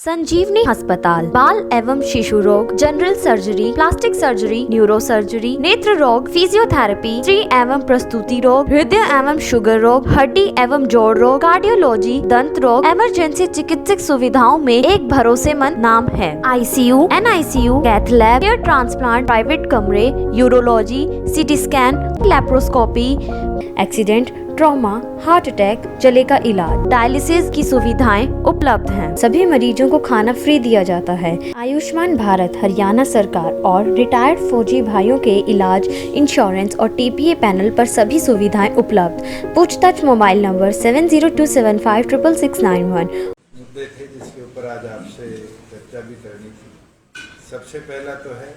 संजीवनी अस्पताल बाल एवं शिशु रोग, general surgery, plastic surgery, neuro surgery, नेत्र रोग, फिजियोथेरेपी, स्त्री एवं प्रसूति रोग, हृदय एवं शुगर रोग, हड्डी एवं जोड़ रोग, कार्डियोलॉजी, दंत रोग, इमरजेंसी चिकित्सक सुविधाओं में एक भरोसेमंद नाम है। ICU, NICU, cath lab, hair transplant, private कमरे, urology, CT scan, laparoscopy, accident, trauma, heart attack, जले का इलाज, डायलिसिस की सुविधाएं उपलब्ध हैं। सभी मरीजों को खाना फ्री दिया जाता है। आयुष्मान भारत हरियाणा सरकार और रिटायर्ड फौजी भाइयों के इलाज, इंश्योरेंस और TPA पैनल पर सभी सुविधाएं उपलब्ध। पूछताछ मोबाइल नंबर 7027566691। मुद्दे थे जिसके ऊपर आज आपसे चर्चा भी करनी थी। सबसे पहला तो है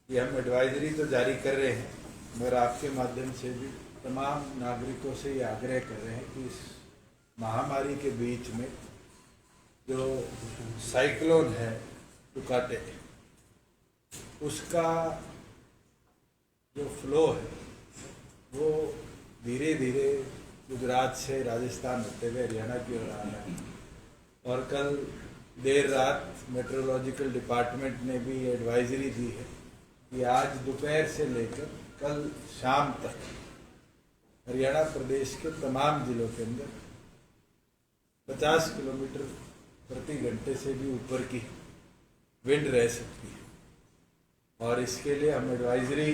कि हम एडवाइजरी तो जारी कर रहे हैं, मगर आपके माध्यम से भी तमाम नागरिकों से ये आग्रह कर रहे हैं कि इस महामारी के बीच में जो साइक्लोन है टुकाटे, उसका जो फ्लो है वो धीरे धीरे गुजरात से राजस्थान होते हुए हरियाणा की ओर आ रहा है। और कल देर रात मेट्रोलॉजिकल डिपार्टमेंट ने भी एडवाइजरी दी है कि आज दोपहर से लेकर कल शाम तक हरियाणा प्रदेश के तमाम जिलों के अंदर 50 किलोमीटर प्रति घंटे से भी ऊपर की विंड रह सकती है। और इसके लिए हम एडवाइजरी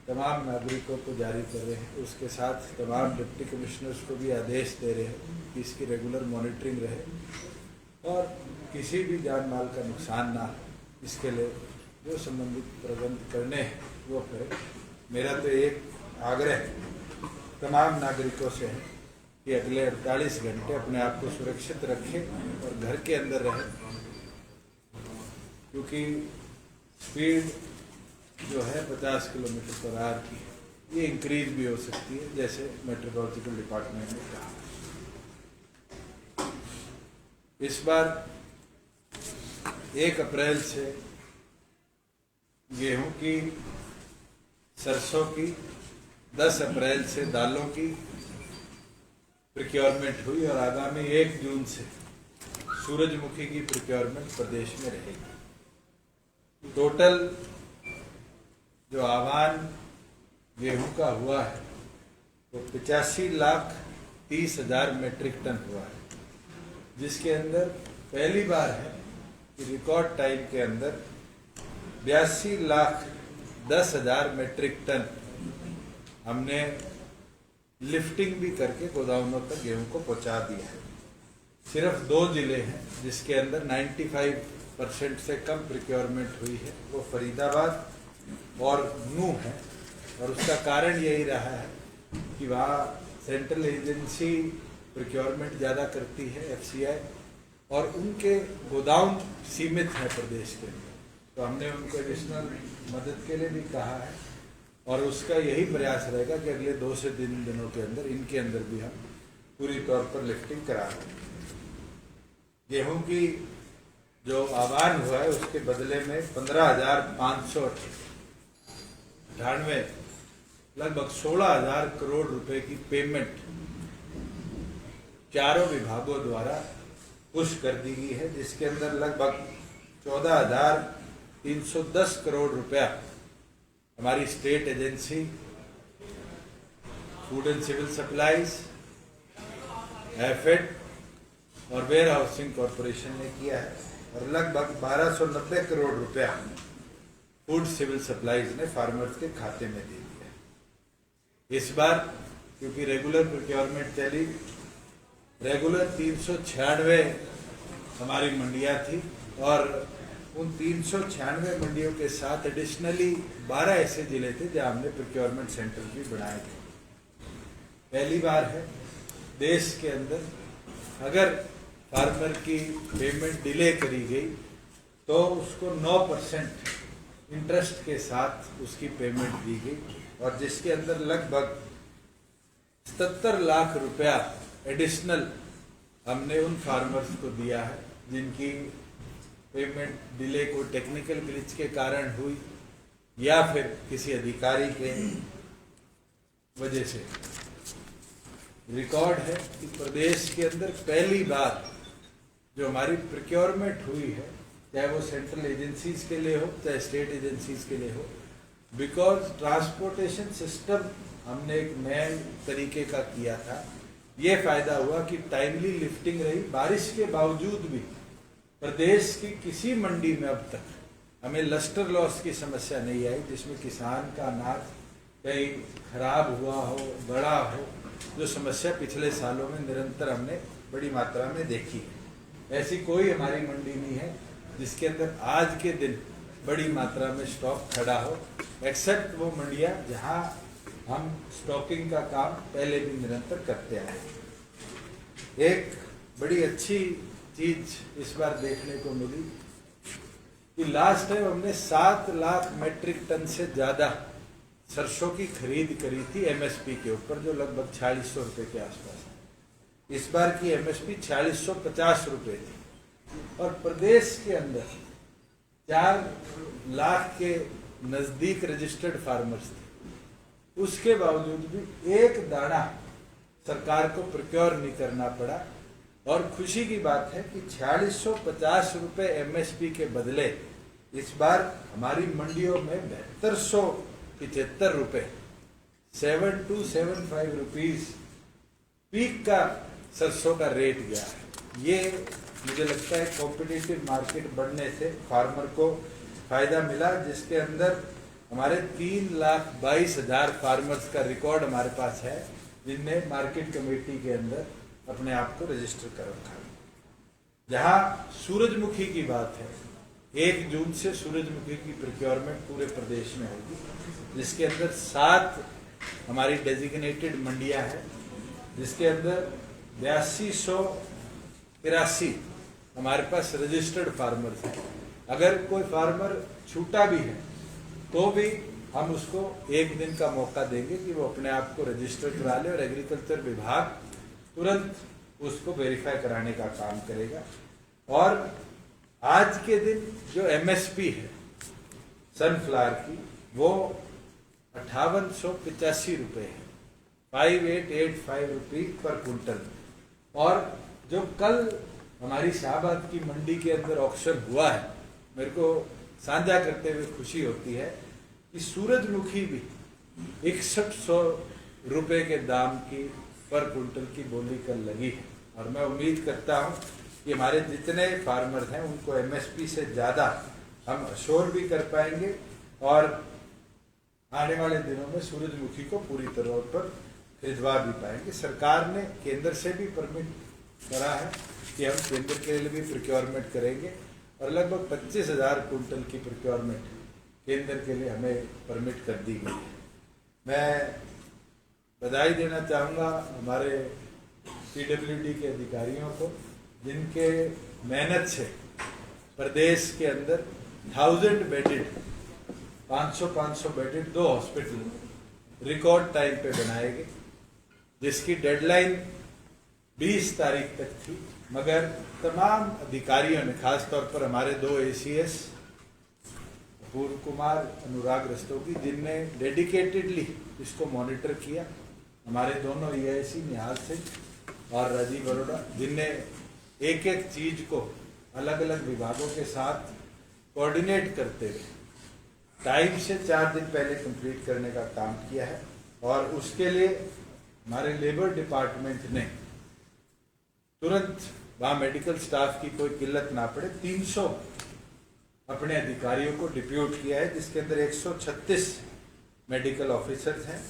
तमाम नागरिकों को जारी कर रहे हैं। उसके साथ तमाम डिप्टी कमिश्नर्स को भी आदेश दे रहे हैं कि इसकी रेगुलर मॉनिटरिंग रहे और किसी भी जान माल का नुकसान ना हो, इसके लिए जो संबंधित प्रबंध करने हैं वो करें। मेरा तो एक आग्रह तमाम नागरिकों से है कि अगले 48 घंटे अपने आप को सुरक्षित रखें और घर के अंदर रहें, क्योंकि स्पीड जो है 50 किलोमीटर पर आवर की ये इंक्रीज भी हो सकती है, जैसे मेट्रोलॉजिकल डिपार्टमेंट ने कहा। इस बार 1 अप्रैल से गेहूं की, सरसों की, 10 अप्रैल से दालों की प्रोक्योरमेंट हुई और आगामी 1 जून से सूरजमुखी की प्रोक्योरमेंट प्रदेश में रहेगी। टोटल जो आह्वान गेहूं का हुआ है वो 85,30,000 मेट्रिक टन हुआ है, जिसके अंदर पहली बार है कि रिकॉर्ड टाइम के अंदर 82,10,000 मेट्रिक टन हमने लिफ्टिंग भी करके गोदामों तक गेहूं को पहुंचा दिया है। सिर्फ 2 जिले हैं जिसके अंदर 95% से कम प्रोक्योरमेंट हुई है, वो फरीदाबाद और नूह है। और उसका कारण यही रहा है कि वहाँ सेंट्रल एजेंसी प्रोक्योरमेंट ज़्यादा करती है, FCI, और उनके गोदाम सीमित हैं प्रदेश के अंदर। तो हमने उनको एडिशनल मदद के लिए भी कहा है और उसका यही प्रयास रहेगा कि अगले 2 से 3 दिनों के अंदर इनके अंदर भी हम पूरी तौर पर लिफ्टिंग करा रहे हैं। गेहूं की जो आह्वान हुआ है उसके बदले में 15,598 लगभग 16,000 करोड़ रुपए की पेमेंट चारों विभागों द्वारा पुश कर दी गई है, जिसके अंदर लगभग 14,310 करोड़ रुपया हमारी state agency food and civil supplies, एफेड और वेयर हाउसिंग कॉरपोरेशन ने किया है और लगभग 1290 करोड़ रुपया फूड सिविल सप्लाईज ने फार्मर्स के खाते में दे दिया है। इस बार क्योंकि रेगुलर प्रोक्योरमेंट चली, रेगुलर 396 हमारी मंडियां थी और उन 396 मंडियों के साथ एडिशनली 12 ऐसे जिले थे जहां हमने प्रोक्योरमेंट सेंटर भी बनाए थे। पहली बार है देश के अंदर अगर फार्मर की पेमेंट डिले करी गई तो उसको 9% इंटरेस्ट के साथ उसकी पेमेंट दी गई और जिसके अंदर लगभग 77 लाख रुपया एडिशनल हमने उन फार्मर्स को दिया है जिनकी पेमेंट डिले को टेक्निकल ग्लिच के कारण हुई या फिर किसी अधिकारी के वजह से। रिकॉर्ड है कि प्रदेश के अंदर पहली बार जो हमारी प्रिक्योरमेंट हुई है, चाहे वो सेंट्रल एजेंसीज के लिए हो चाहे स्टेट एजेंसीज के लिए हो, बिकॉज ट्रांसपोर्टेशन सिस्टम हमने एक नए तरीके का किया था। ये फायदा हुआ कि टाइमली लिफ्टिंग रही। बारिश के बावजूद भी प्रदेश की किसी मंडी में अब तक हमें लस्टर लॉस की समस्या नहीं आई, जिसमें किसान का अनाज कहीं खराब हुआ हो, बड़ा हो, जो समस्या पिछले सालों में निरंतर हमने बड़ी मात्रा में देखी है। ऐसी कोई हमारी मंडी नहीं है जिसके अंदर आज के दिन बड़ी मात्रा में स्टॉक खड़ा हो, एक्सेप्ट वो मंडियां जहां हम स्टॉकिंग का काम पहले भी निरंतर करते आए हैं। एक बड़ी अच्छी चीज इस बार देखने को मिली कि लास्ट टाइम हमने 7 लाख मेट्रिक टन से ज्यादा सरसों की खरीद करी थी एमएसपी के ऊपर, जो लगभग 4600 रुपये के आसपास है। इस बार की एमएसपी 4650 रुपये थी और प्रदेश के अंदर 4 लाख के नजदीक रजिस्टर्ड फार्मर्स थे। उसके बावजूद भी एक दाना सरकार को प्रोक्योर नहीं करना पड़ा। और खुशी की बात है कि 4650 रुपये एमएसपी के बदले इस बार हमारी मंडियों में 7275 रुपये 7275 रुपीज पीक का सरसों का रेट गया है। ये मुझे लगता है कॉम्पिटिटिव मार्केट बढ़ने से फार्मर को फायदा मिला, जिसके अंदर हमारे 3,22,000 फार्मर्स का रिकॉर्ड हमारे पास है, जिनने मार्केट कमेटी के अंदर अपने आप को रजिस्टर कर रखा है। जहां सूरजमुखी की बात है, 1 जून से सूरजमुखी की प्रोक्योरमेंट पूरे प्रदेश में होगी, जिसके अंदर 7 हमारी डेजिग्नेटेड मंडियां हैं, जिसके अंदर 8283 हमारे पास रजिस्टर्ड फार्मर्स हैं। अगर कोई फार्मर छूटा भी है तो भी हम उसको 1 दिन का मौका देंगे कि वो अपने आप को रजिस्टर करा ले और एग्रीकल्चर विभाग तुरंत उसको वेरीफाई कराने का काम करेगा। और आज के दिन जो एमएसपी है सनफ्लावर की, वो 5885 रुपये है, 5885 रुपये पर कुंटल। और जो कल हमारी शाहबाद की मंडी के अंदर ऑक्शन हुआ है, मेरे को साझा करते हुए खुशी होती है कि सूरजमुखी भी 6100 रुपये के दाम की पर कुंटल की बोली कल लगी है। और मैं उम्मीद करता हूं कि हमारे जितने फार्मर हैं उनको एमएसपी से ज़्यादा हम अश्योर भी कर पाएंगे और आने वाले दिनों में सूरजमुखी को पूरी तरह पर खरीदवा भी पाएंगे। सरकार ने केंद्र से भी परमिट करा है कि हम केंद्र के लिए भी प्रोक्योरमेंट करेंगे और लगभग 25,000 कुंटल की प्रोक्योरमेंट केंद्र के लिए हमें परमिट कर दी गई है। मैं बधाई देना चाहूँगा हमारे पीडब्ल्यूडी के अधिकारियों को, जिनके मेहनत से प्रदेश के अंदर 1000 bedded 500 bedded 2 hospital record time पे बनाए गए, जिसकी डेडलाइन 20 तारीख तक थी। मगर तमाम अधिकारियों ने, खासतौर पर हमारे 2 ACS पूर्व कुमार, अनुराग रस्तोगी, जिनने डेडिकेटेडली इसको मॉनिटर किया, हमारे दोनों EIC निहाल सिंह और राजीव अरोड़ा, जिनने एक एक चीज को अलग अलग विभागों के साथ कोऑर्डिनेट करते हुए टाइम से 4 दिन पहले कंप्लीट करने का काम किया है। और उसके लिए हमारे लेबर डिपार्टमेंट ने तुरंत वहाँ मेडिकल स्टाफ की कोई किल्लत ना पड़े 300 अपने अधिकारियों को डिप्यूट किया है, जिसके अंदर 136 मेडिकल ऑफिसर्स हैं,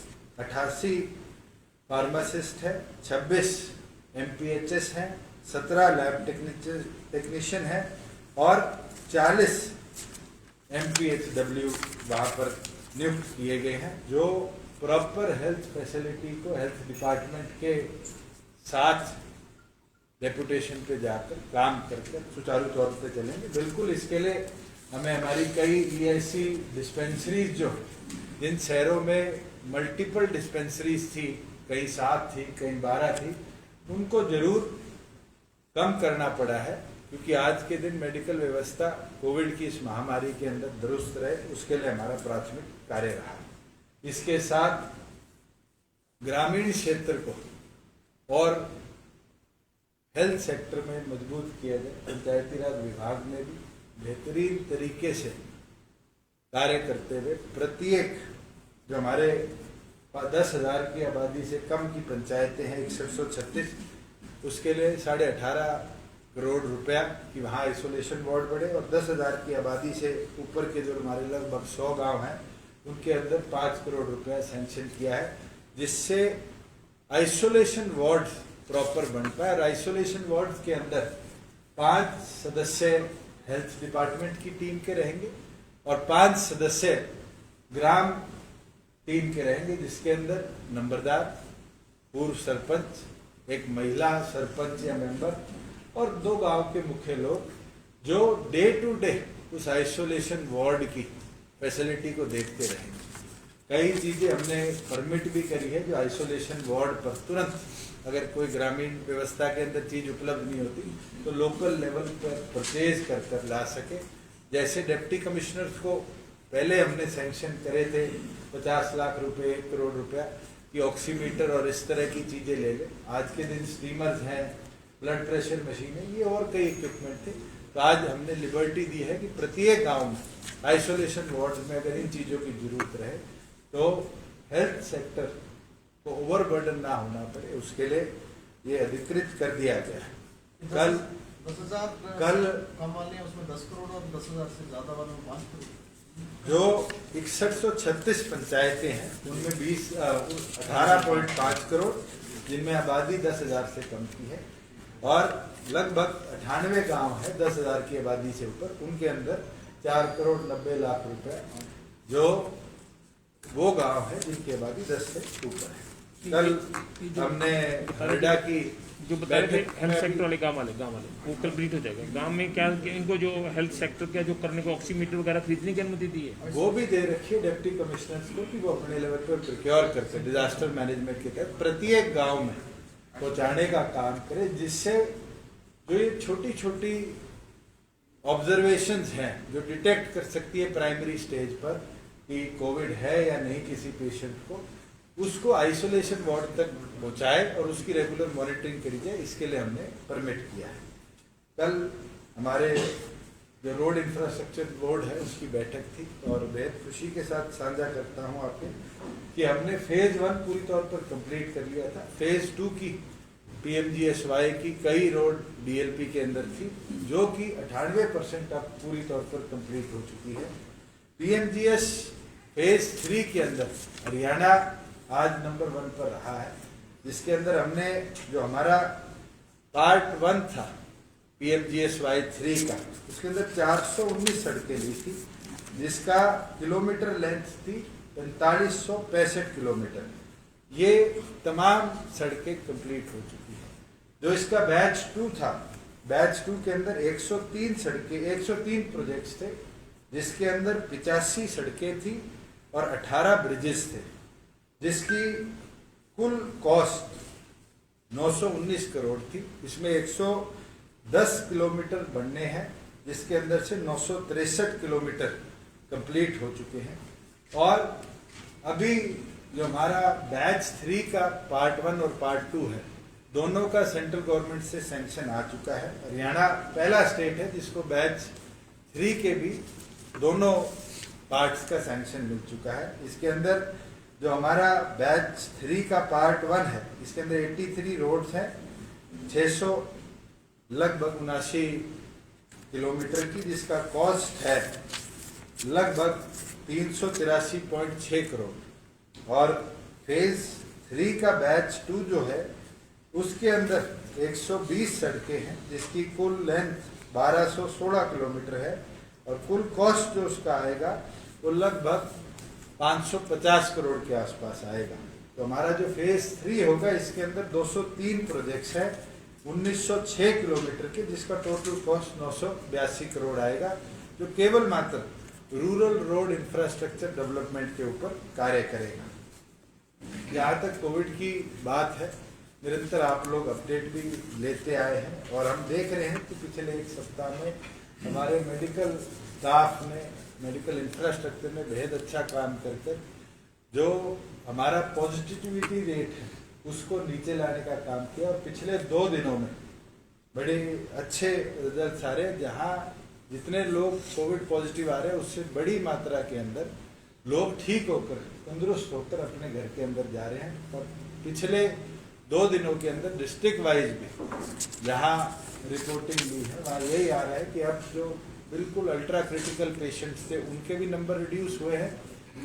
88 फार्मासिस्ट हैं, 26 MPHS हैं, 17 लैब टेक्नीशियन हैं और 40 MPHW वहाँ पर नियुक्त किए गए हैं, जो प्रॉपर हेल्थ फैसिलिटी को हेल्थ डिपार्टमेंट के साथ डेपुटेशन पे जाकर काम करके सुचारू तौर पे चलेंगे। बिल्कुल इसके लिए हमें हमारी कई EIC डिस्पेंसरीज जो जिन शहरों में मल्टीपल डिस्पेंसरीज थी, कहीं 7 थी, कहीं 12 थी, उनको जरूर कम करना पड़ा है, क्योंकि आज के दिन मेडिकल व्यवस्था कोविड की इस महामारी के अंदर दुरुस्त रहे, उसके लिए हमारा प्राथमिक कार्य रहा। इसके साथ ग्रामीण क्षेत्र को और हेल्थ सेक्टर में मजबूत किया जाए। पंचायती राज विभाग में भी बेहतरीन तरीके से कार्य करते हुए प्रत्येक जो हमारे 10,000 की आबादी से कम की पंचायतें हैं 136, उसके लिए 18.5 करोड़ रुपया कि वहाँ आइसोलेशन वार्ड बढ़े, और 10,000 की आबादी से ऊपर के जो हमारे लगभग 100 गांव हैं उनके अंदर 5 करोड़ रुपया सैंक्शन किया है, जिससे आइसोलेशन वार्ड प्रॉपर बन पाए। और आइसोलेशन वार्ड के अंदर 5 सदस्य हेल्थ डिपार्टमेंट की टीम के रहेंगे और 5 सदस्य ग्राम टीम के रहेंगे, जिसके अंदर नंबरदार, पूर्व सरपंच, एक महिला सरपंच या मेंबर और 2 गांव के मुख्य लोग जो डे टू डे उस आइसोलेशन वार्ड की फैसिलिटी को देखते रहेंगे। कई चीजें हमने परमिट भी करी है जो आइसोलेशन वार्ड पर तुरंत अगर कोई ग्रामीण व्यवस्था के अंदर चीज उपलब्ध नहीं होती तो लोकल लेवल पर परचेज कर ला सके। जैसे डिप्टी कमिश्नर्स को पहले हमने सैंक्शन करे थे 50 लाख रुपए, 1 करोड़ रुपया कि ऑक्सीमीटर और इस तरह की चीजें ले ले। आज के दिन स्टीमर्स हैं, ब्लड प्रेशर मशीनें, ये और कई इक्विपमेंट थे। तो आज हमने लिबर्टी दी है कि प्रत्येक गांव में आइसोलेशन वार्ड में अगर इन चीजों की जरूरत रहे तो हेल्थ सेक्टर को ओवरबर्डन ना होना पड़े, उसके लिए ये अधिकृत कर दिया गया है। कल 10,000 कम वाले हैं उसमें 10 करोड़ और 10,000 से ज्यादा वाले में 5 करोड़। जो 6136 पंचायतें हैं उनमें 18.5 करोड़, जिनमें आबादी 10,000 से कम की है, और लगभग 98 गांव है 10,000 की आबादी से ऊपर, उनके अंदर 4 करोड़ 90 लाख रुपए, जो वो गांव है जिनकी आबादी 10 से ऊपर है। कल हमने हरिडा की जो बताए थे हेल्थ सेक्टर वाले गांव वाले वो कंप्लीट हो जाएगा। गांव में क्या इनको जो हेल्थ सेक्टर का जो करने को ऑक्सीमीटर वगैरह खरीदने की अनुमति दी है, वो भी दे रखी है डिप्टी कमिश्नर्स को कि वो अपने लेवल पर प्रिक्योर करके डिजास्टर मैनेजमेंट के तहत प्रत्येक गांव में पहुंचाने का काम करे, जिससे जो ये छोटी छोटी ऑब्जर्वेशंस हैं जो डिटेक्ट कर सकती है प्राइमरी स्टेज पर कि कोविड है या नहीं किसी पेशेंट को, उसको आइसोलेशन वार्ड तक पहुंचाए और उसकी रेगुलर मॉनिटरिंग करी जाए। इसके लिए हमने परमिट किया है। कल हमारे जो रोड इंफ्रास्ट्रक्चर बोर्ड है उसकी बैठक थी और बेहद खुशी के साथ साझा करता हूं आपके कि हमने फेज 1 पूरी तौर पर कंप्लीट कर लिया था। फेज 2 की PMGSY की कई रोड DLP के अंदर थी जो कि 98% अब पूरी तौर पर कंप्लीट हो चुकी है। PMGS फेज 3 के अंदर हरियाणा आज नंबर 1 पर रहा है, जिसके अंदर हमने जो हमारा पार्ट 1 था PMGSY 3 का, उसके अंदर 419 सड़कें ली थी, जिसका किलोमीटर लेंथ थी 4565 किलोमीटर। ये तमाम सड़कें कंप्लीट हो चुकी है। जो इसका बैच 2 था, बैच 2 के अंदर 103 सड़कें, 103 प्रोजेक्ट्स थे, जिसके अंदर 85 सड़कें थी और 18 ब्रिजेस थे, जिसकी कुल कॉस्ट 919 करोड़ थी। इसमें 110 किलोमीटर बनने हैं, जिसके अंदर से 963 किलोमीटर कंप्लीट हो चुके हैं। और अभी जो हमारा बैच 3 का पार्ट 1 और पार्ट 2 है, दोनों का सेंट्रल गवर्नमेंट से सैंक्शन आ चुका है। हरियाणा पहला स्टेट है जिसको बैच 3 के भी दोनों पार्ट्स का सैंक्शन मिल चुका है। इसके अंदर जो हमारा बैच 3 का पार्ट 1 है, इसके अंदर 83 रोड्स हैं, 600 लगभग 79 किलोमीटर की, जिसका कॉस्ट है लगभग 383.6 करोड़। और फेज 3 का बैच 2 जो है उसके अंदर 120 सड़कें हैं, जिसकी कुल लेंथ 1216 किलोमीटर है और कुल कॉस्ट जो उसका आएगा वो लगभग 550 करोड़ के आसपास आएगा। तो हमारा जो फेज 3 होगा इसके अंदर 203 प्रोजेक्ट्स हैं 1906 किलोमीटर के, जिसका टोटल कॉस्ट 982 करोड़ आएगा, जो केवल मात्र रूरल रोड इंफ्रास्ट्रक्चर डेवलपमेंट के ऊपर कार्य करेगा। जहाँ तक कोविड की बात है, निरंतर आप लोग अपडेट भी लेते आए हैं और हम देख रहे हैं कि पिछले 1 सप्ताह में हमारे मेडिकल स्टाफ ने, मेडिकल इंफ्रास्ट्रक्चर ने बेहद अच्छा काम करके जो हमारा पॉजिटिविटी रेट है उसको नीचे लाने का काम किया। और पिछले 2 दिनों में बड़े अच्छे रिजल्ट आ रहे हैं। जहाँ जितने लोग कोविड पॉजिटिव आ रहे हैं उससे बड़ी मात्रा के अंदर लोग ठीक होकर तंदुरुस्त होकर अपने घर के अंदर जा रहे हैं। और पिछले 2 दिनों के अंदर डिस्ट्रिक्ट वाइज भी जहाँ रिपोर्टिंग ली है वहाँ यही आ रहा है कि अब जो बिल्कुल अल्ट्रा क्रिटिकल पेशेंट्स थे उनके भी नंबर रिड्यूस हुए हैं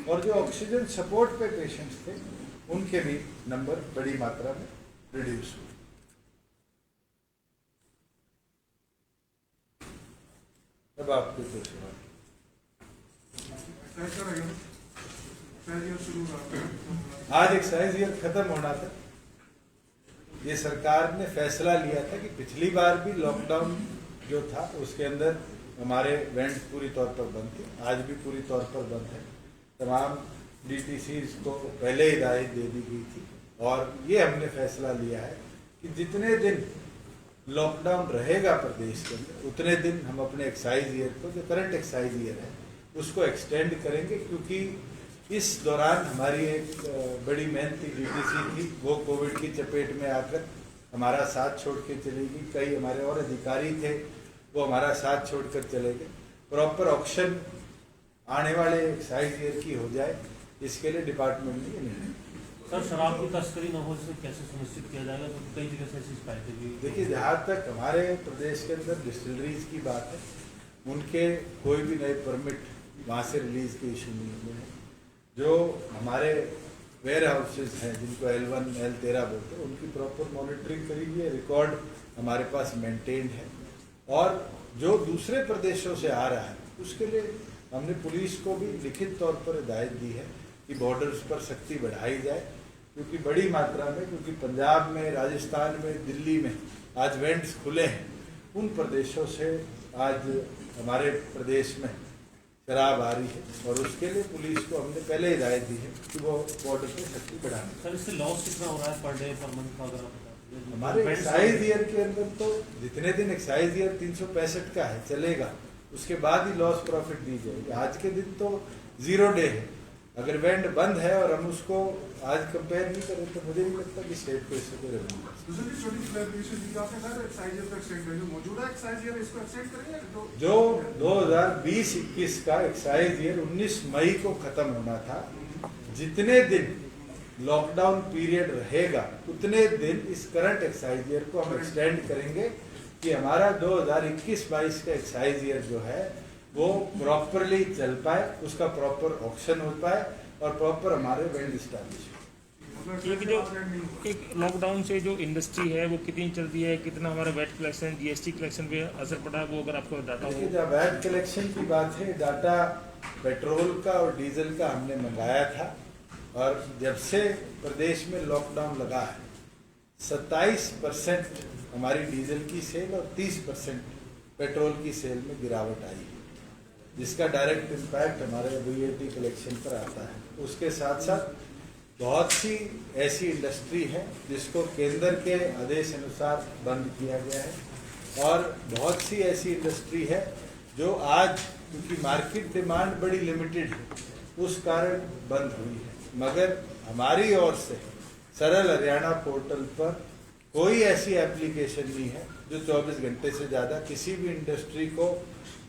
और जो ऑक्सीजन सपोर्ट पे पेशेंट्स थे उनके भी नंबर बड़ी मात्रा में रिड्यूस हुए। अब आपके तो आज एक्साइज ईयर खत्म होना था। ये सरकार ने फैसला लिया था कि पिछली बार भी लॉकडाउन जो था उसके अंदर हमारे वेंट पूरी तौर पर बंद थे, आज भी पूरी तौर पर बंद है। तमाम DTCs को पहले ही हिदायत दे दी गई थी और ये हमने फैसला लिया है कि जितने दिन लॉकडाउन रहेगा प्रदेश के अंदर उतने दिन हम अपने एक्साइज ईयर को, जो करंट एक्साइज ईयर है, उसको एक्सटेंड करेंगे। क्योंकि इस दौरान हमारी एक बड़ी मेहनती DTC थी, वो कोविड की चपेट में आकर हमारा साथ छोड़ के चली गई। कई हमारे और अधिकारी थे वो हमारा साथ छोड़कर चले गए। प्रॉपर ऑक्शन आने वाले एक्साइज ईयर की हो जाए, इसके लिए डिपार्टमेंट ने निर्णय। सर, शराब की तस्करी न हो इसे कैसे सुनिश्चित किया जाएगा? तो कई जगह से ऐसी शिकायतें भी। देखिए, जहाँ तक हमारे प्रदेश के अंदर डिस्टिलरीज की बात है, उनके कोई भी नए परमिट वहाँ से रिलीज के इशू नहीं हुए हैं। जो हमारे वेयर हाउसेज हैं जिनको L1 L13 बोलते हैं, उनकी प्रॉपर मॉनिटरिंग करी हुई है, रिकॉर्ड हमारे पास मेंटेन्ड है। और जो दूसरे प्रदेशों से आ रहा है उसके लिए हमने पुलिस को भी लिखित तौर पर हिदायत दी है कि बॉर्डर्स पर सख्ती बढ़ाई जाए। क्योंकि बड़ी मात्रा में, क्योंकि पंजाब में, राजस्थान में, दिल्ली में आज वेंट्स खुले हैं, उन प्रदेशों से आज हमारे प्रदेश में शराब आ रही है और उसके लिए पुलिस को हमने पहले हिदायत दी है कि वो बॉर्डर पे सख्ती बढ़ाने। सर, इससे लॉस कितना हो रहा है पर डे पर मंथ का, अगर आप हमारे एक्साइज ईयर के अंदर तो जितने दिन एक्साइज ईयर 365 का है चलेगा, उसके बाद ही लॉस प्रॉफिट दी जाएगी। आज के दिन तो 0 डे है। अगर वेंड बंद है और हम उसको आज कंपेयर नहीं करें तो मुझे नहीं लगता कि स्टेट को इससे कोई रेवेन्यू। जो 2020-21 का एक्साइज ईयर 19 मई को खत्म होना था, जितने दिन लॉकडाउन पीरियड रहेगा उतने दिन इस करंट एक्साइज ईयर को हम एक्सटेंड करेंगे कि हमारा 2021-22 का एक्साइज ईयर जो है वो प्रॉपरली चल पाए, उसका प्रॉपर ऑक्शन हो पाए और प्रॉपर हमारे वेंड स्टैब्लिश हो। एक लॉकडाउन से जो इंडस्ट्री है वो कितनी चल रही है, कितना हमारा वैट कलेक्शन, GST कलेक्शन पे असर पड़ा है, वो अगर आपको डाटा हो। जब वैट कलेक्शन की बात है, डाटा पेट्रोल का और डीजल का हमने मंगाया था और जब से प्रदेश में लॉकडाउन लगा है 27% हमारी डीजल की सेल और 30% पेट्रोल की सेल में गिरावट आई है, जिसका डायरेक्ट इम्पैक्ट हमारे VAT कलेक्शन पर आता है। उसके साथ साथ बहुत सी ऐसी इंडस्ट्री है जिसको केंद्र के आदेश अनुसार बंद किया गया है और बहुत सी ऐसी इंडस्ट्री है जो आज क्योंकि मार्केट डिमांड बड़ी लिमिटेड है उस कारण बंद हुई है। मगर हमारी ओर से सरल हरियाणा पोर्टल पर कोई ऐसी एप्लीकेशन नहीं है जो 24 घंटे से ज़्यादा किसी भी इंडस्ट्री को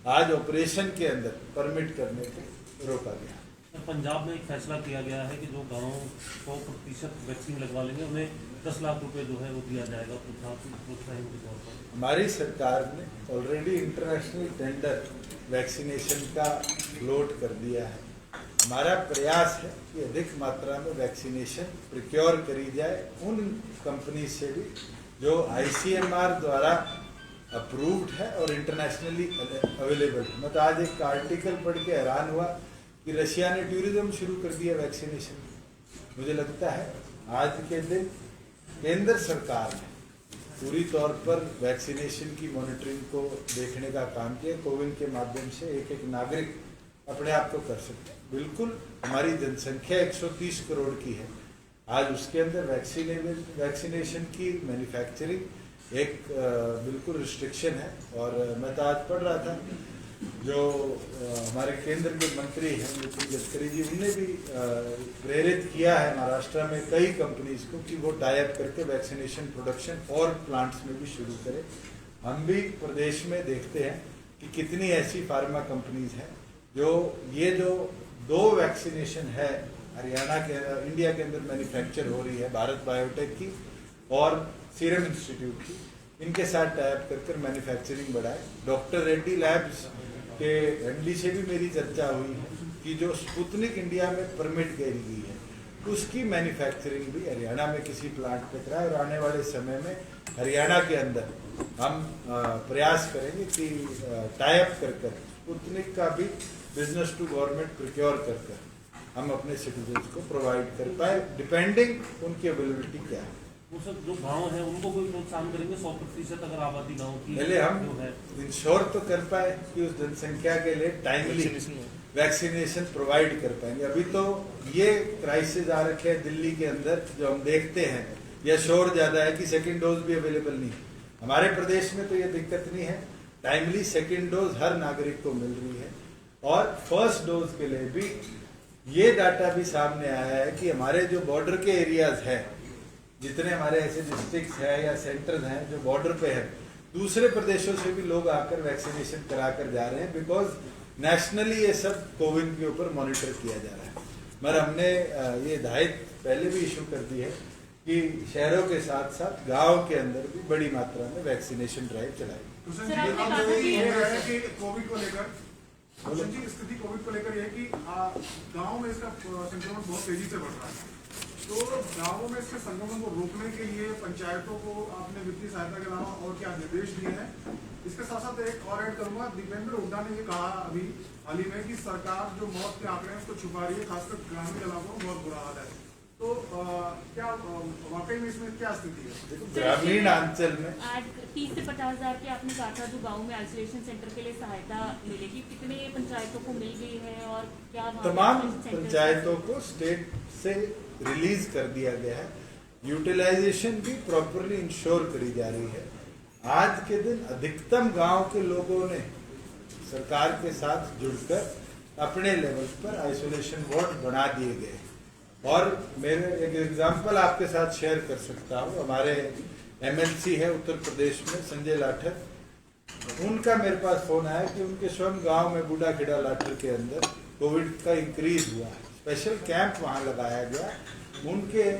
आज ऑपरेशन के अंदर परमिट करने को रोका गया। पंजाब में एक फैसला किया गया है कि जो गाँव 100% वैक्सीन लगवा लेंगे उन्हें 10 लाख रुपए जो है वो दिया जाएगा प्रोत्साहन के तौर पर। हमारी सरकार ने ऑलरेडी इंटरनेशनल टेंडर वैक्सीनेशन का फ्लोट कर दिया है। हमारा प्रयास है कि अधिक मात्रा में वैक्सीनेशन प्रिक्योर करी जाए उन कंपनी से भी जो ICMR द्वारा अप्रूव्ड है और इंटरनेशनली अवेलेबल है। मैं तो आज एक आर्टिकल पढ़ के हैरान हुआ कि रशिया ने टूरिज्म शुरू कर दिया वैक्सीनेशन। मुझे लगता है आज के दिन केंद्र सरकार ने पूरी तौर पर वैक्सीनेशन की मॉनिटरिंग को देखने का काम किया। कोविन के माध्यम से एक एक नागरिक अपने आप को कर सकते हैं। बिल्कुल हमारी जनसंख्या 130 करोड़ की है, आज उसके अंदर वैक्सीनेशन की मैन्युफैक्चरिंग एक बिल्कुल रिस्ट्रिक्शन है। और मैं तो आज पढ़ रहा था जो हमारे केंद्र के मंत्री हैं नितिन गडकरी जी, उनने भी प्रेरित किया है महाराष्ट्र में कई कंपनीज को कि वो टाई अप करके वैक्सीनेशन प्रोडक्शन और प्लांट्स में भी शुरू करें हम भी प्रदेश में देखते हैं कि कितनी ऐसी फार्मा कंपनीज हैं जो ये जो 2 वैक्सीनेशन है हरियाणा के इंडिया के अंदर मैन्युफैक्चर हो रही है, भारत बायोटेक की और सीरम इंस्टीट्यूट की, इनके साथ टाइप कर मैन्युफैक्चरिंग बढ़ाए। डॉक्टर रेड्डी लैब्स के एमडी से भी मेरी चर्चा हुई है कि जो स्पुतनिक इंडिया में परमिट करी गई है उसकी मैन्युफैक्चरिंग भी हरियाणा में किसी प्लांट पे कराए, और आने वाले समय में हरियाणा के अंदर हम प्रयास करेंगे कि टाई अप कर स्पुतनिक का भी बिजनेस टू गवर्नमेंट प्रोक्योर कर हम अपने सिटीजन्स को प्रोवाइड कर पाए, डिपेंडिंग उनकी अवेलेबिलिटी क्या है। वो सब जो गांव है उनको कोई प्रोत्साहन करेंगे 100% अगर आबादी गांव की पहले हम जो है इंश्योर तो कर पाए कि उस जनसंख्या के लिए टाइमली वैक्सीनेशन प्रोवाइड कर पाएंगे। अभी तो ये क्राइसिस आ रखे हैं दिल्ली के अंदर जो हम देखते हैं, या शोर ज्यादा है कि सेकेंड डोज भी अवेलेबल नहीं। हमारे प्रदेश में तो ये दिक्कत नहीं है, टाइमली सेकेंड डोज हर नागरिक को मिल रही है। और फर्स्ट डोज के लिए भी ये डाटा भी सामने आया है कि हमारे जो बॉर्डर के एरियाज हैं, जितने हमारे ऐसे डिस्ट्रिक्ट्स हैं या सेंटर्स हैं जो बॉर्डर पे हैं, दूसरे प्रदेशों से भी लोग आकर वैक्सीनेशन करा कर जा रहे हैं, बिकॉज नेशनली ये सब कोविन के ऊपर मॉनिटर किया जा रहा है। मगर हमने ये हिदायत पहले भी इशू कर दी है कि शहरों के साथ साथ गांव के अंदर भी बड़ी मात्रा में वैक्सीनेशन ड्राइव चलाएगी। कोविड को लेकर स्थिति कोविड को लेकर यह कि गांव में इसका संक्रमण बहुत तेजी से बढ़ रहा है, तो गांवों में इसके संक्रमण को रोकने के लिए पंचायतों को आपने वित्तीय सहायता के अलावा और क्या निर्देश दिए हैं? इसके साथ साथ एक और ऐड करूंगा, दीपेंद्र हुड्डा ने ये कहा अभी हाल ही में कि सरकार जो मौत के आंकड़े हैं उसको छुपा रही है, खासकर ग्रामीण इलाकों में बहुत बुरा हाल है। तो क्या वाकई में इसमें क्या स्थिति है? ग्रामीण अंचल में 30 से 50 हजार के आपने कहा था जो गांव में आइसोलेशन सेंटर के लिए सहायता मिलेगी, कितने पंचायतों को मिल गई है और क्या तमाम पंचायतों को स्टेट से रिलीज कर दिया गया है, यूटिलाइजेशन भी प्रॉपरली इंश्योर करी जा रही है। आज के दिन अधिकतम गांव के लोगों ने सरकार के साथ जुड़कर अपने लेवल पर आइसोलेशन वार्ड बना दिए गए। और मेरे एक एग्जांपल आपके साथ शेयर कर सकता हूँ, हमारे एमएलसी है उत्तर प्रदेश में संजय लाठर, उनका मेरे पास फोन आया कि उनके स्वयं गांव में बूढ़ा खेड़ा लाठर के अंदर कोविड का इंक्रीज हुआ है, स्पेशल कैंप वहां लगाया गया। उनके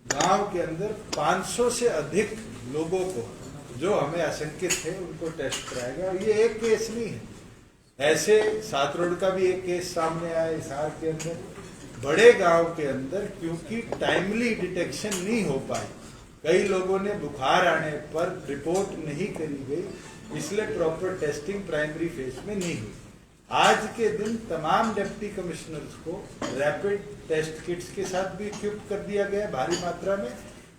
गांव के अंदर 500 से अधिक लोगों को जो हमें आशंकित थे उनको टेस्ट कराया गया। और ये एक केस नहीं है, ऐसे सातरोड का भी एक केस सामने आया हिसार के अंदर, बड़े गांव के अंदर, क्योंकि टाइमली डिटेक्शन नहीं हो पाई, कई लोगों ने बुखार आने पर रिपोर्ट नहीं करी गई, इसलिए प्रॉपर टेस्टिंग प्राइमरी फेज में नहीं हुई। आज के दिन तमाम डिप्टी कमिश्नर्स को रैपिड टेस्ट किट्स के साथ भी इक्विप कर दिया गया है भारी मात्रा में,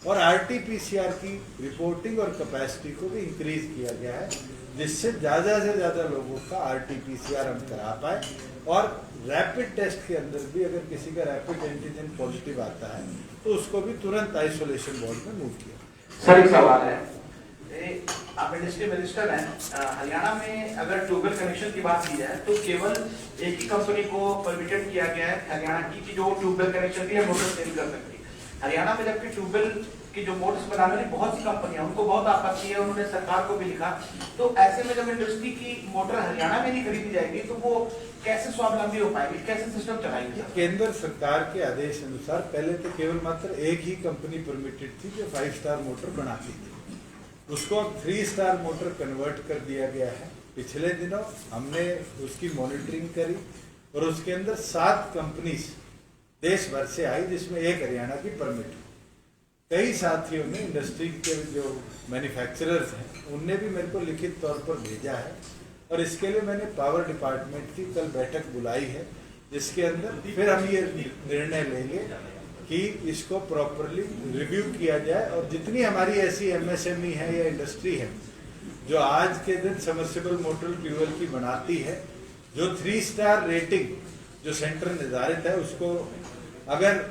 और आरटीपीसीआर की रिपोर्टिंग और कैपेसिटी को भी इंक्रीज किया गया है, जिससे ज्यादा से ज्यादा लोगों का आरटीपीसीआर हम करा पाए। और रैपिड टेस्ट के अंदर भी अगर किसी का रैपिड एंटीजन पॉजिटिव आता है तो उसको भी तुरंत आइसोलेशन वार्ड में मूव किया। सर एक सवाल है, आप इंडस्ट्री मिनिस्टर हैं, हरियाणा में अगर ट्यूबवेल कनेक्शन की बात की जाए तो केवल एक ही कंपनी को परमिटेड किया गया है हरियाणा की कि जो ट्यूबवेल कनेक्शन की मोटर सेल कर सकती है हरियाणा में, जबकि ट्यूबवेल की जो मोटर्स बनाने वाली बहुत सी कंपनियां, उनको बहुत आपत्ति है, उन्होंने सरकार को भी लिखा। तो ऐसे में जब इंडस्ट्री की मोटर हरियाणा में नहीं खरीदी जाएगी तो वो कैसे स्वावलंबी हो पाएगी, कैसे सिस्टम चलाएगी? केंद्र सरकार के आदेश अनुसार पहले तो केवल मात्र एक ही कंपनी परमिटेड थी जो 5 स्टार मोटर बनाती थी, उसको अब 3 स्टार मोटर कन्वर्ट कर दिया गया है। पिछले दिनों हमने उसकी मॉनिटरिंग करी और उसके अंदर 7 कंपनीज देश भर से आई, जिसमें एक हरियाणा की परमिट। कई साथियों ने, इंडस्ट्री के जो मैन्युफैक्चरर्स हैं, उनने भी मेरे को लिखित तौर पर भेजा है, और इसके लिए मैंने पावर डिपार्टमेंट की कल बैठक बुलाई है, जिसके अंदर फिर हम ये निर्णय लेंगे कि इसको प्रॉपरली रिव्यू किया जाए, और जितनी हमारी ऐसी एमएसएमई है या इंडस्ट्री है जो आज के दिन सबमर्सिबल मोटर ट्यूबवेल की बनाती है, जो 3 स्टार रेटिंग जो सेंटर निर्धारित है उसको अगर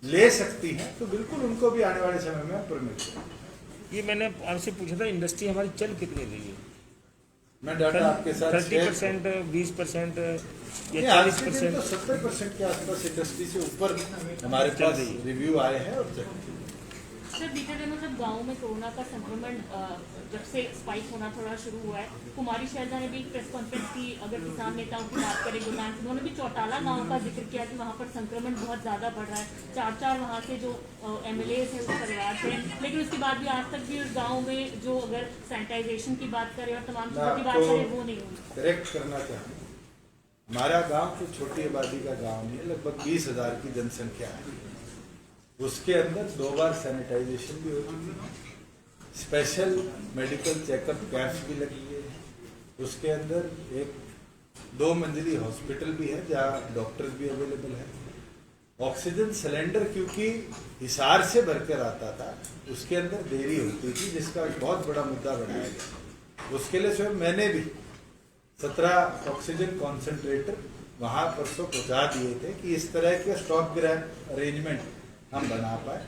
ले सकती हैं तो बिल्कुल उनको भी आने वाले समय में परमिट देंगे। ये मैंने आपसे पूछा था, इंडस्ट्री हमारी चल कितनी रही है? मैं डाटा आपके साथ 30%, 20% या 40%? तो 70% के आसपास इंडस्ट्री से ऊपर हमारे पास रिव्यू आए हैं और सर बीते दिनों जब गांव में कोरोना का संक्रमण जब से स्पाइक होना थोड़ा शुरू हुआ है, कुमारी शैलजा ने भी एक प्रेस कॉन्फ्रेंस की। अगर किसान नेताओं की बात करें गुरनाम, उन्होंने भी चौटाला गांव का जिक्र किया कि वहां पर संक्रमण बहुत ज़्यादा बढ़ रहा है। 4 वहां से जो MLA है उस परिवार से, लेकिन उसके बाद भी आज तक भी उस गाँव में जो अगर सैनिटाइजेशन की बात करें और तमाम चीज़ों की बात करें वो नहीं हुई। करेक्ट करना चाहूँ, हमारा गांव तो छोटी आबादी का गांव नहीं है, लगभग 20,000 की जनसंख्या है। उसके अंदर 2 बार सैनिटाइजेशन भी हो चुकी है, स्पेशल मेडिकल चेकअप कैंप्स भी लगी है। उसके अंदर एक 2 मंजिली हॉस्पिटल भी है जहाँ डॉक्टर्स भी अवेलेबल है। ऑक्सीजन सिलेंडर क्योंकि हिसार से भरकर आता था, उसके अंदर देरी होती थी, जिसका बहुत बड़ा मुद्दा बनाया गया। उसके लिए स्वयं मैंने भी 17 ऑक्सीजन कॉन्सेंट्रेटर वहाँ परसों पहुँचा दिए थे कि इस तरह के स्टॉक ग्रैब अरेंजमेंट हम बना पाए।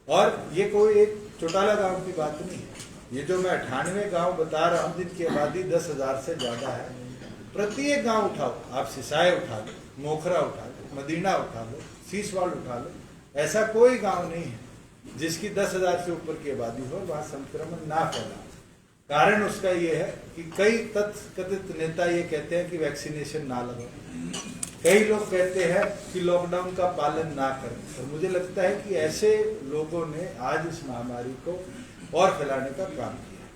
और ये कोई एक चौटाला गांव की बात नहीं है, ये जो मैं 98 गांव बता रहा हूँ जिनकी आबादी 10,000 से ज़्यादा है, प्रत्येक गांव उठाओ, आप सिसाई उठा लो, मोखरा उठा लो, मदीना उठा लो, सीसवाड़ उठा लो, ऐसा कोई गांव नहीं है जिसकी 10,000 से ऊपर की आबादी हो वहाँ संक्रमण ना फैला। कारण उसका ये है कि कई तथाकथित नेता ये कहते हैं कि वैक्सीनेशन ना लगाओ, कई लोग कहते हैं कि लॉकडाउन का पालन ना करें। और मुझे लगता है कि ऐसे लोगों ने आज इस महामारी को और फैलाने का काम किया।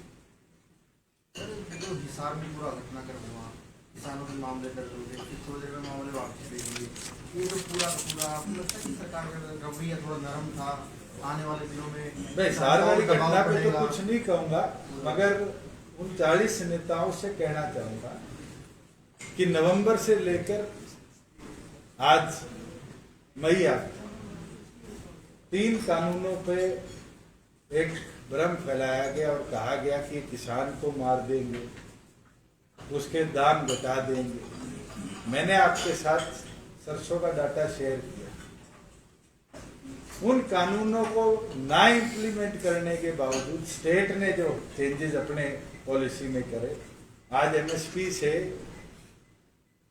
जो हिसार में पूरा घटनाक्रम हुआ, किसानों के मामले दर्ज हो गए, फिर थोड़ी देर में मामले वापस ले लिए, ये जो पूरा लगता है कि सरकार का रवैया थोड़ा नरम था। आने वाले दिनों में मैं हिसार वाली घटना पे तो कुछ नहीं कहूँगा, मगर उन 40 नेताओं से कहना चाहूँगा कि नवंबर से लेकर आज मई आ 3 कानूनों पे एक भ्रम फैलाया गया और कहा गया कि किसान को मार देंगे, उसके दाम घटा देंगे। मैंने आपके साथ सरसों का डाटा शेयर किया। उन कानूनों को ना इम्प्लीमेंट करने के बावजूद स्टेट ने जो चेंजेस अपने पॉलिसी में करे, आज MSP से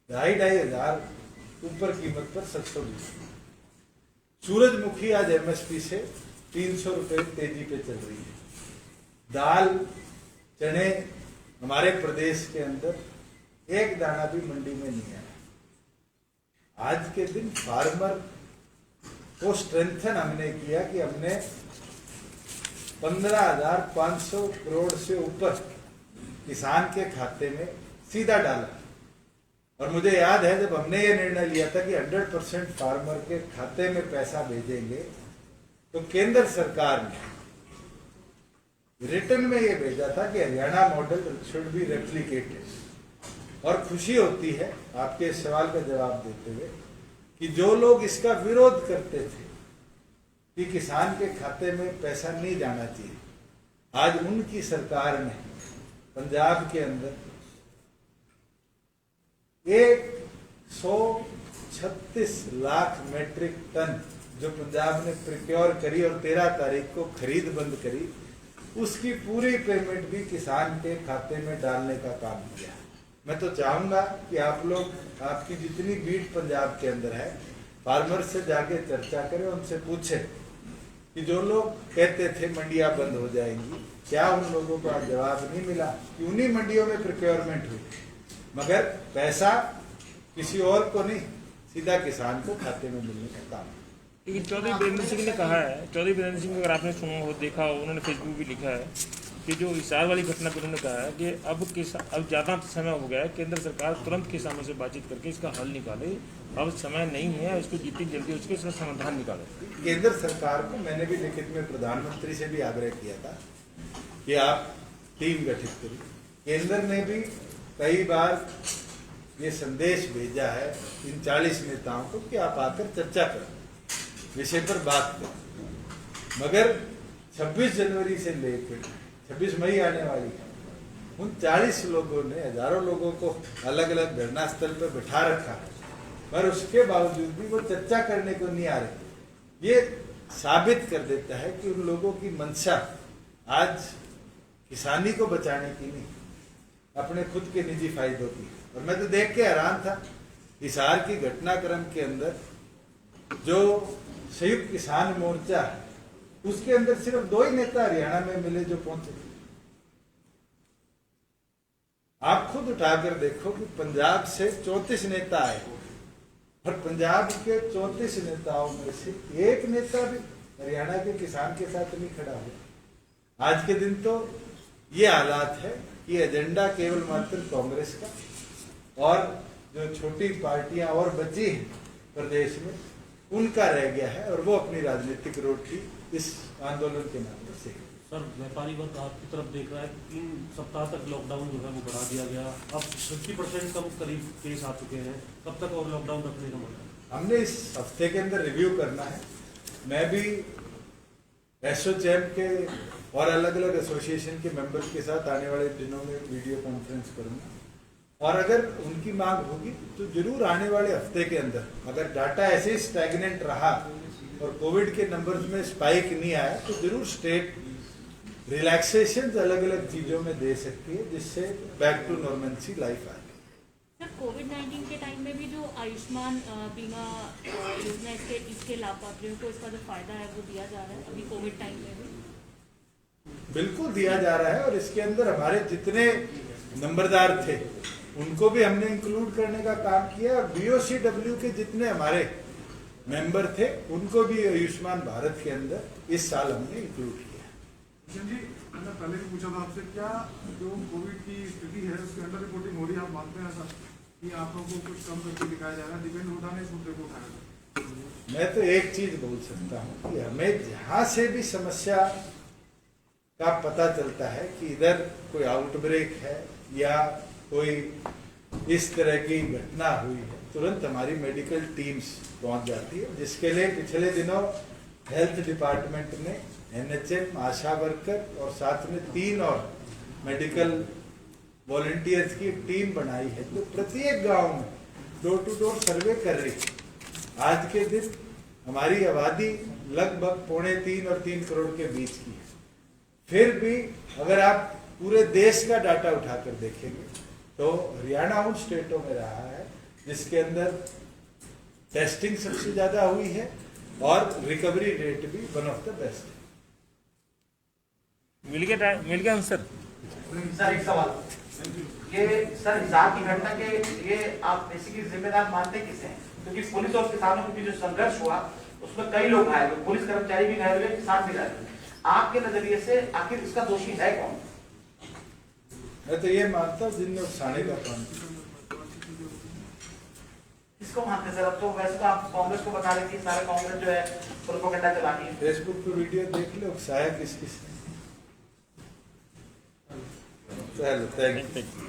2,500 हजार ऊपर कीमत पर सरसों बिकी। सूरजमुखी आज MSP से 300 रुपये तेजी पे चल रही है। दाल, चने हमारे प्रदेश के अंदर एक दाना भी मंडी में नहीं आया। आज के दिन फार्मर को स्ट्रेंथन हमने किया कि हमने 15,500 करोड़ से ऊपर किसान के खाते में सीधा डाला। और मुझे याद है जब हमने ये निर्णय लिया था कि 100% फार्मर के खाते में पैसा भेजेंगे, तो केंद्र सरकार ने रिटर्न में ये भेजा था कि Haryana model should be replicated. और खुशी होती है आपके इस सवाल का जवाब देते हुए कि जो लोग इसका विरोध करते थे कि किसान के खाते में पैसा नहीं जाना चाहिए, आज उनकी सरकार ने पंजाब के अंदर 136 लाख मेट्रिक टन जो पंजाब ने प्रिक्योर करी और 13 तारीख को खरीद बंद करी, उसकी पूरी पेमेंट भी किसान के खाते में डालने का काम किया। मैं तो चाहूंगा कि आप लोग, आपकी जितनी बीट पंजाब के अंदर है, फार्मर से जाके चर्चा करें, उनसे पूछे कि जो लोग कहते थे मंडियां बंद हो जाएंगी, क्या उन लोगों को आज जवाब नहीं मिला कि उन्हीं मंडियों में प्रिक्योरमेंट हुई, मगर पैसा किसी और को नहीं, सीधा किसान को खाते में मिलने का काम। लेकिन चौधरी बीरेंद्र सिंह ने कहा है, चौधरी बीरेंद्र सिंह अगर आपने सुना हो, देखा हो, उन्होंने फेसबुक भी लिखा है कि जो हिसार वाली घटना पर उन्होंने कहा है कि अब ज़्यादा समय हो गया है, केंद्र सरकार तुरंत किसानों से बातचीत करके इसका हल निकाले, अब समय नहीं है, इसको जितनी जल्दी उसके इसका समाधान निकाले। केंद्र सरकार को मैंने भी लिखित में प्रधानमंत्री से भी आग्रह किया था कि आप टीम गठित करिए। केंद्र ने भी कई बार ये संदेश भेजा है इन 40 नेताओं को कि आप आकर चर्चा करें, विषय पर बात करें। मगर 26 जनवरी से लेकर 26 मई आने वाली है, उन 40 लोगों ने, हजारों लोगों को अलग अलग धरना स्थल पर बिठा रखा है, पर उसके बावजूद भी वो चर्चा करने को नहीं आ रहे। ये साबित कर देता है कि उन लोगों की मंशा आज किसानी को बचाने की नहीं, अपने खुद के निजी फायदों की। और मैं तो देख के हैरान था, हिसार की घटनाक्रम के अंदर जो संयुक्त किसान मोर्चा उसके अंदर सिर्फ 2 ही नेता हरियाणा में मिले जो पहुंचे। आप खुद उठाकर देखो कि पंजाब से 34 नेता आए और पंजाब के 34 नेताओं में से एक नेता भी हरियाणा के किसान के साथ नहीं खड़ा हुआ। आज के दिन तो ये हालात है कि एजेंडा केवल मात्र कांग्रेस का और जो छोटी पार्टियां और बची हैं प्रदेश में उनका रह गया है और वो अपनी राजनीतिक रोटी इस आंदोलन के नाम से। सर, व्यापारी वर्ग आपकी तरफ देख रहा है कि 3 सप्ताह तक लॉकडाउन जो है वो बढ़ा दिया गया, अब 50% कम करीब केस आ चुके हैं, कब तक और लॉकडाउन रखने का मतलब? हमने इस हफ्ते के अंदर रिव्यू करना है। मैं भी एसोचैम के और अलग अलग एसोसिएशन के मेंबर के साथ आने वाले दिनों में वीडियो कॉन्फ्रेंस करूंगा और अगर उनकी मांग होगी तो जरूर आने वाले हफ्ते के अंदर अगर डाटा ऐसे ही स्टैग्नेंट रहा और कोविड के नंबर्स में स्पाइक नहीं आया तो जरूर स्टेट रिलैक्सेशन अलग अलग चीजों में दे सकती है जिससे बैक टू नॉर्मलसी लाइफ आए। सर, कोविड-19 के टाइम में भी जो आयुष्मान बीमा योजना इसके लाभार्थियों को इसका जो फायदा है वो दिया जा रहा है अभी कोविड टाइम में भी? बिल्कुल दिया जा रहा है और इसके अंदर हमारे जितने नंबरदार थे उनको भी हमने इंक्लूड करने का काम किया और BOCW के जितने हमारे मेंबर थे उनको भी आयुष्मान भारत के अंदर इस साल हमने इंक्लूड किया। किशन जी, मैंने पहले भी पूछा था आपसे, क्या जो कोविड की स्थिति है उसके अंडर रिपोर्टिंग हो रही है? आप मानते हैं ऐसा कि आप लोगों को कुछ कम करके दिखाया जा रहा है? दीपेंद्र हुड्डा ने इस मुद्दे को उठाया। मैं तो एक चीज बोल सकता हूँ कि हमें जहां से भी समस्या का पता चलता है कि इधर कोई आउटब्रेक है या कोई इस तरह की घटना हुई है तुरंत हमारी मेडिकल टीम्स पहुंच जाती है, जिसके लिए पिछले दिनों हेल्थ डिपार्टमेंट ने NHM, आशा वर्कर और साथ में 3 और मेडिकल वॉलंटियर्स की एक टीम बनाई है तो प्रत्येक गांव में डोर टू डोर सर्वे कर रही है। आज के दिन हमारी आबादी लगभग 2.25 और 3 करोड़ के बीच की है। फिर भी अगर आप पूरे देश का डाटा उठाकर देखेंगे तो हरियाणा उन स्टेटों में रहा है जिसके अंदर टेस्टिंग सबसे ज्यादा हुई है और रिकवरी रेट भी वन ऑफ द बेस्ट है। मिल गया आंसर। सर, एक सवाल, ये सर हिसार की घटना के ये आप बेसिकली जिम्मेदार मानते किसे हैं? क्योंकि पुलिस और किसानों के बीच जो संघर्ष हुआ उसमें कई लोग घायल हुए, पुलिस कर्मचारी भी घायल हुए, किसान भी घायल हुए। आपके नजरिए से आखिर इसका दोषी है कौन? मैं तो ये मानता हूँ जिनने उकसाने का काम किया। किसको मानते सर? अब तो वैसे तो आप कांग्रेस को बता रहे थे, सारे कांग्रेस जो है प्रोपेगेंडा चला रही है। फेसबुक पे वीडियो देख लो, उकसाया किस किस ने। चलो, थैंक यू।